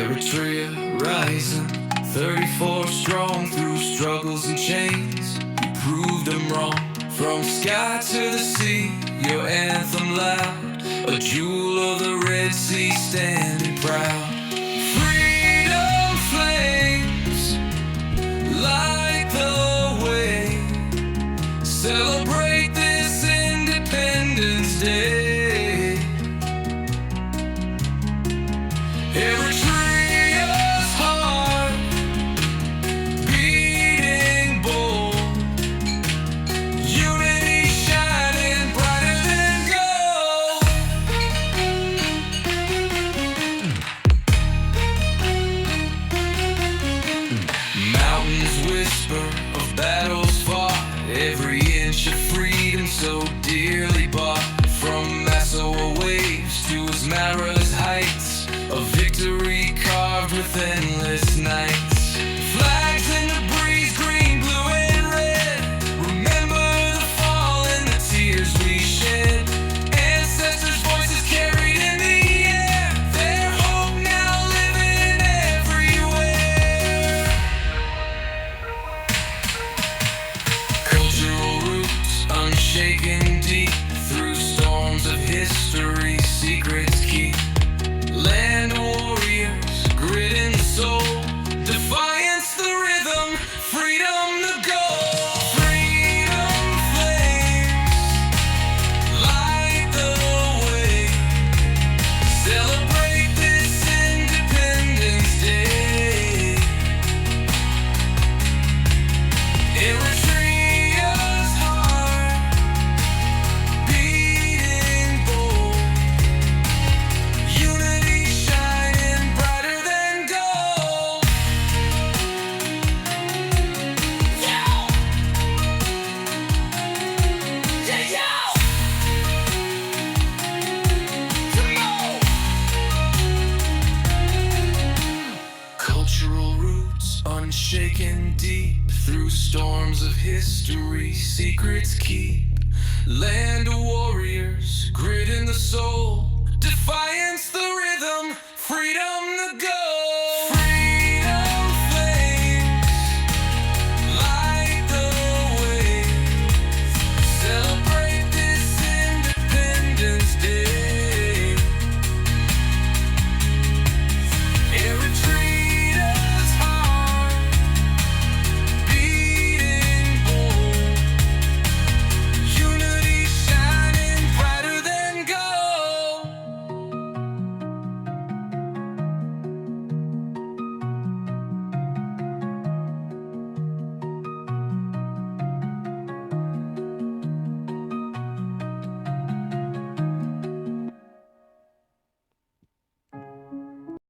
Eritrea rising, 34 strong through struggles and chains. You proved them wrong. From sky to the sea, your anthem loud, a jewel of the Red Sea standing proud. Freedom flames like the wave, celebrate this Independence Day. Eritrea's heart beating bold, unity shining brighter than gold. Mountains whisper of battles fought, every inch of freedom so dearly bought. From Massawa waves to Asmara's heights, a victory carved with endless nights. Flags in the breeze, green, blue, and red. Remember the fall and the tears we shed. Ancestors' voices carried in the air, their hope now living everywhere. Cultural roots unshaken deep, through storms of history, secrets keep. Land warriors, grit in the soul, defiance the rhythm, freedom the goal. Freedom flames light the way, celebrate this Independence Day. Eritrea's heart beating bold, unity shining brighter than gold. Yo! Yeah, yo! Come on! Cultural roots unshaken deep, through storms of history, secrets keep. Land warriors, grit in the soul, defiance the rhythm, freedom the goal.